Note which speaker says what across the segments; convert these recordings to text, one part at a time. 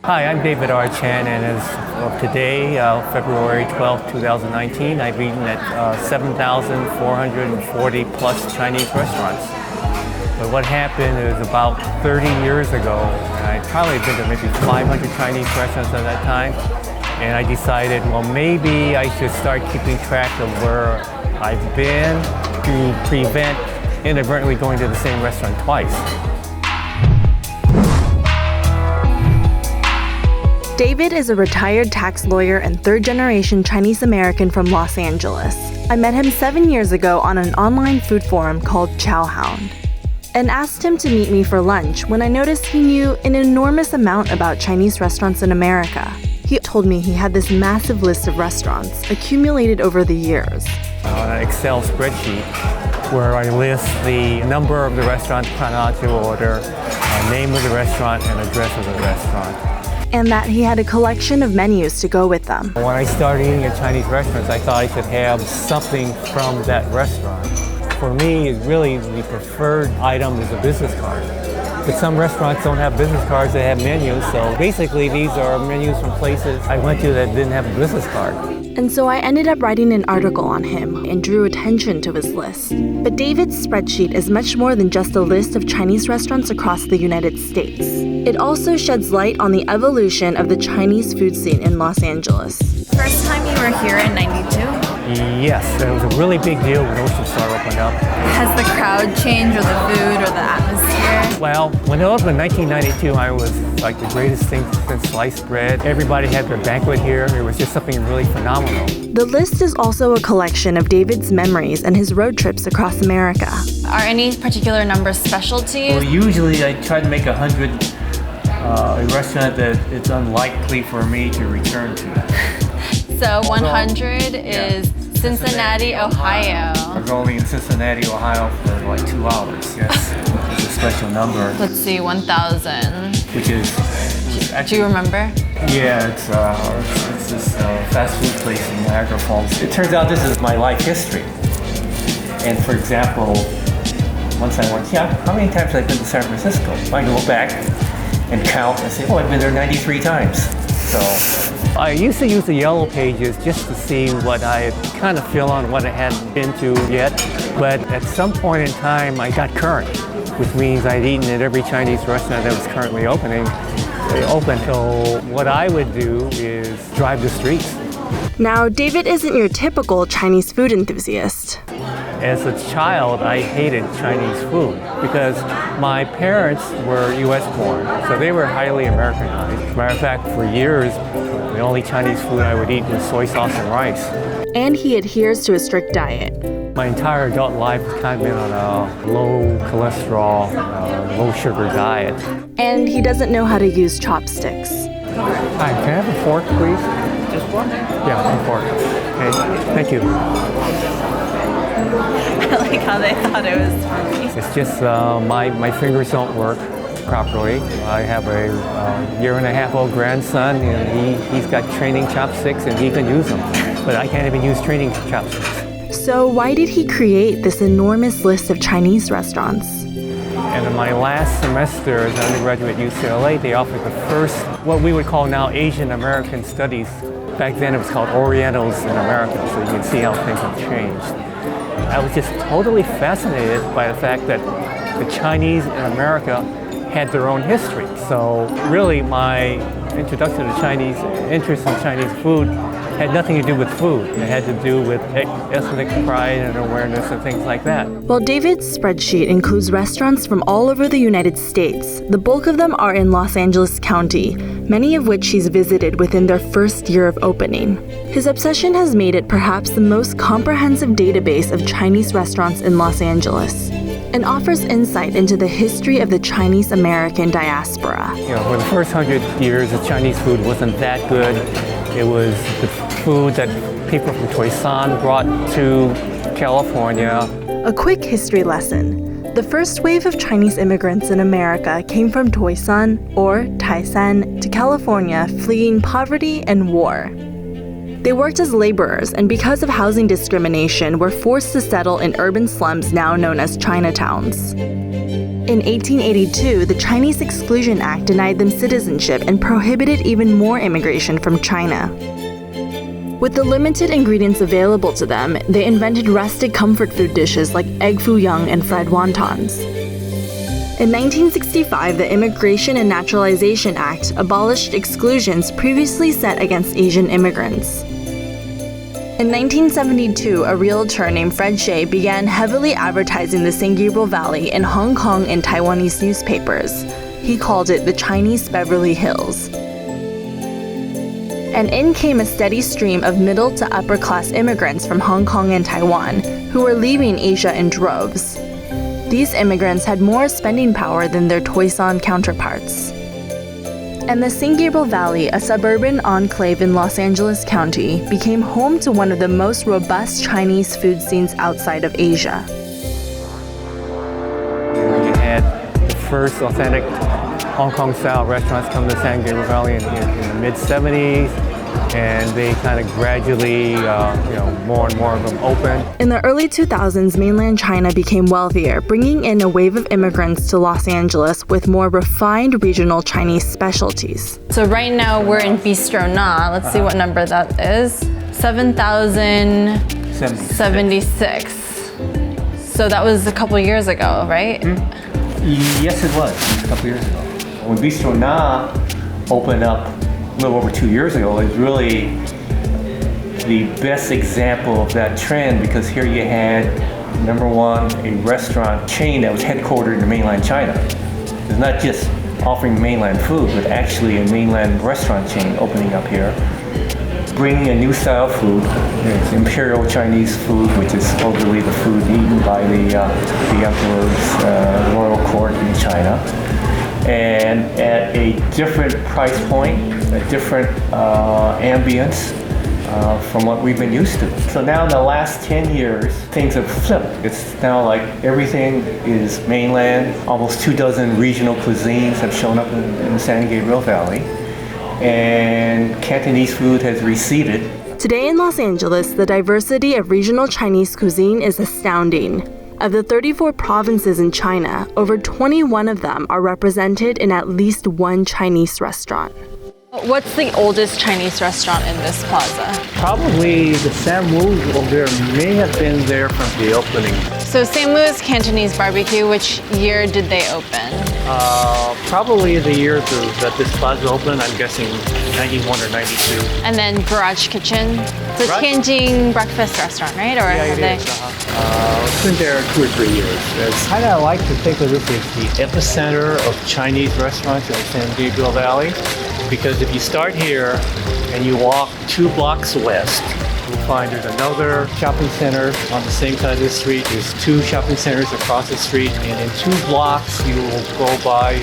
Speaker 1: Hi, I'm David R. Chan, and as of today, February 12, 2019, I've eaten at 7,440 plus Chinese restaurants. But what happened is about 30 years ago, I'd probably been to maybe 500 Chinese restaurants at that time, and I decided, well, maybe I should start keeping track of where I've been to prevent inadvertently going to the same restaurant twice.
Speaker 2: David is a retired tax lawyer and third-generation Chinese American from Los Angeles. I met him 7 years ago on an online food forum called Chowhound and asked him to meet me for lunch when I noticed he knew an enormous amount about Chinese restaurants in America. He told me he had this massive list of restaurants accumulated over the years.
Speaker 1: On an Excel spreadsheet where I list the number of the restaurants in chronological order, name of the restaurant, and address of the restaurant.
Speaker 2: And that he had a collection of menus to go with them.
Speaker 1: When I started eating at Chinese restaurants, I thought I should have something from that restaurant. For me, really the preferred item is a business card. But some restaurants don't have business cards, they have menus. So basically these are menus from places I went to that didn't have a business card.
Speaker 2: And so I ended up writing an article on him and drew attention to his list. But David's spreadsheet is much more than just a list of Chinese restaurants across the United States. It also sheds light on the evolution of the Chinese food scene in Los Angeles.
Speaker 3: First time you were here in 92?
Speaker 1: Yes, it was a really big deal when Ocean Star opened up.
Speaker 3: Has the crowd changed, or the food, or the atmosphere?
Speaker 1: Well, when it opened in 1992, I was like the greatest thing since sliced bread. Everybody had their banquet here. It was just something really phenomenal.
Speaker 2: The list is also a collection of David's memories and his road trips across America.
Speaker 3: Are any particular numbers special to you?
Speaker 1: Well, usually I try to make 100 a restaurant that it's unlikely for me to return to.
Speaker 3: So 100 is Cincinnati, Ohio.
Speaker 1: I was only in Cincinnati, Ohio for like 2 hours. Yes, it's a special number.
Speaker 3: Let's see, 1,000.
Speaker 1: Which is
Speaker 3: Do you remember?
Speaker 1: Yeah, it's this fast food place in Niagara Falls. It turns out this is my life history. And for example, once I went, how many times have I been to San Francisco? I go back and count and say, oh, I've been there 93 times. So I used to use the yellow pages just to see what I kind of feel on what I hadn't been to yet. But at some point in time, I got current, which means I'd eaten at every Chinese restaurant that was currently opening. They opened. So what I would do is drive the streets.
Speaker 2: Now, David isn't your typical Chinese food enthusiast.
Speaker 1: As a child, I hated Chinese food because my parents were U.S. born, so they were highly Americanized. As a matter of fact, for years, the only Chinese food I would eat was soy sauce and rice.
Speaker 2: And he adheres to a strict diet.
Speaker 1: My entire adult life has kind of been on a low cholesterol, low sugar diet.
Speaker 2: And he doesn't know how to use chopsticks.
Speaker 1: Hi, can I have a fork, please? Just one? Yeah, one fork. Okay, thank you.
Speaker 3: I like how they thought it was for me.
Speaker 1: It's just my fingers don't work properly. I have a year-and-a-half-old grandson, and he's got training chopsticks, and he can use them. But I can't even use training chopsticks.
Speaker 2: So why did he create this enormous list of Chinese restaurants?
Speaker 1: And in my last semester as an undergraduate at UCLA, they offered the first, what we would call now Asian American Studies. Back then it was called Orientals in America, so you can see how things have changed. I was just totally fascinated by the fact that the Chinese in America had their own history. So really my introduction to Chinese, interest in Chinese food had nothing to do with food. It had to do with ethnic pride and awareness and things like that.
Speaker 2: While David's spreadsheet includes restaurants from all over the United States, the bulk of them are in Los Angeles County, many of which he's visited within their first year of opening. His obsession has made it perhaps the most comprehensive database of Chinese restaurants in Los Angeles and offers insight into the history of the Chinese American diaspora.
Speaker 1: For the first 100 years, the Chinese food wasn't that good. It was the food that people from Toisan brought to California.
Speaker 2: A quick history lesson. The first wave of Chinese immigrants in America came from Toisan, or Taisan, to California fleeing poverty and war. They worked as laborers and because of housing discrimination were forced to settle in urban slums now known as Chinatowns. In 1882, the Chinese Exclusion Act denied them citizenship and prohibited even more immigration from China. With the limited ingredients available to them, they invented rustic comfort food dishes like egg foo young and fried wontons. In 1965, the Immigration and Naturalization Act abolished exclusions previously set against Asian immigrants. In 1972, a realtor named Fred Shea began heavily advertising the San Gabriel Valley in Hong Kong and Taiwanese newspapers. He called it the Chinese Beverly Hills. And in came a steady stream of middle to upper class immigrants from Hong Kong and Taiwan who were leaving Asia in droves. These immigrants had more spending power than their Toisan counterparts. And the San Gabriel Valley, a suburban enclave in Los Angeles County, became home to one of the most robust Chinese food scenes outside of Asia.
Speaker 1: You had the first authentic Hong Kong-style restaurants come to San Gabriel Valley in the mid-70s, and they kind of gradually, more and more of them opened.
Speaker 2: In the early 2000s, mainland China became wealthier, bringing in a wave of immigrants to Los Angeles with more refined regional Chinese specialties.
Speaker 3: So right now we're in Bistro Na. Let's see what number that is. 7,076. So that was a couple years ago, right?
Speaker 1: Yes, it was a couple years ago. When Bistro Na opened up a little over 2 years ago, it was really the best example of that trend, because here you had, number one, a restaurant chain that was headquartered in mainland China. It's not just offering mainland food, but actually a mainland restaurant chain opening up here, bringing a new style of food. It's imperial Chinese food, which is supposedly the food eaten by the emperor's royal court in China. And at a different price point, a different ambience from what we've been used to. So now in the last 10 years, things have flipped. It's now like everything is mainland. Almost 24 regional cuisines have shown up in the San Gabriel Valley. And Cantonese food has receded.
Speaker 2: Today in Los Angeles, the diversity of regional Chinese cuisine is astounding. Of the 34 provinces in China, over 21 of them are represented in at least one Chinese restaurant.
Speaker 3: What's the oldest Chinese restaurant in this plaza?
Speaker 1: Probably the Samwu over there may have been there from the opening.
Speaker 3: So Samwu's Cantonese barbecue, which year did they open?
Speaker 1: Probably the year that this plaza opened, I'm guessing 91 or 92.
Speaker 3: And then Garage Kitchen. It's a Tianjin breakfast restaurant, right? Or
Speaker 1: Yeah,
Speaker 3: have
Speaker 1: it
Speaker 3: they?
Speaker 1: is. It's been there 2 or 3 years. It's kind of like to think of this as the epicenter of Chinese restaurants in the San Gabriel Valley, because if you start here and you walk 2 blocks west, you'll find there's another shopping center on the same side of the street. There's 2 shopping centers across the street, and in 2 blocks you will go by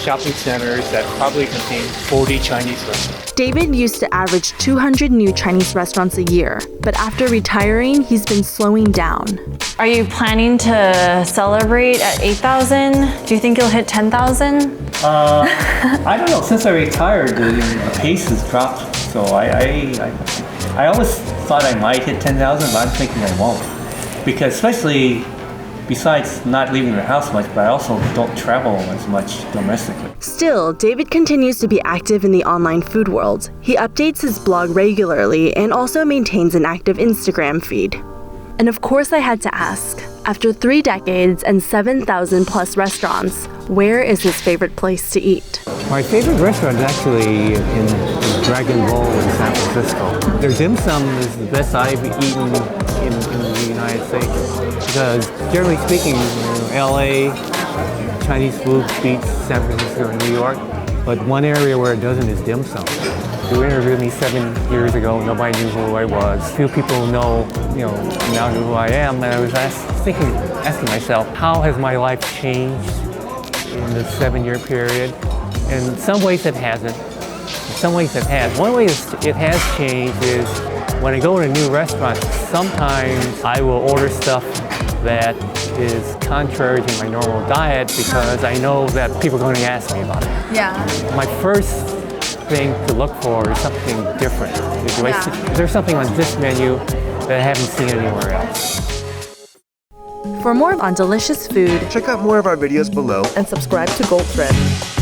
Speaker 1: shopping centers that probably contain 40 Chinese restaurants.
Speaker 2: David used to average 200 new Chinese restaurants a year, but after retiring, he's been slowing down.
Speaker 3: Are you planning to celebrate at 8,000? Do you think you'll hit 10,000?
Speaker 1: I don't know. Since I retired, the pace has dropped. So I always thought I might hit 10,000, but I'm thinking I won't. Because especially besides not leaving the house much, but I also don't travel as much domestically.
Speaker 2: Still, David continues to be active in the online food world. He updates his blog regularly and also maintains an active Instagram feed. And of course I had to ask, after 3 decades and 7,000 plus restaurants, where is his favorite place to eat?
Speaker 1: My favorite restaurant is actually in Dragon Bowl in San Francisco. Their dim sum is the best I've eaten in the United States. Because generally speaking, LA, Chinese food beats San Francisco and New York. But one area where it doesn't is dim sum. You interviewed me 7 years ago, nobody knew who I was. Few people know now who I am, and I was asking myself, how has my life changed in this 7-year period? And in some ways it hasn't. In some ways it has. One way it has changed is when I go to a new restaurant, sometimes I will order stuff that is contrary to my normal diet because I know that people are going to ask me about it.
Speaker 3: Yeah.
Speaker 1: My first thing to look for is something different. Is there something on this menu that I haven't seen anywhere else?
Speaker 2: For more on delicious food,
Speaker 4: Check out more of our videos below.
Speaker 5: And subscribe to Goldthread.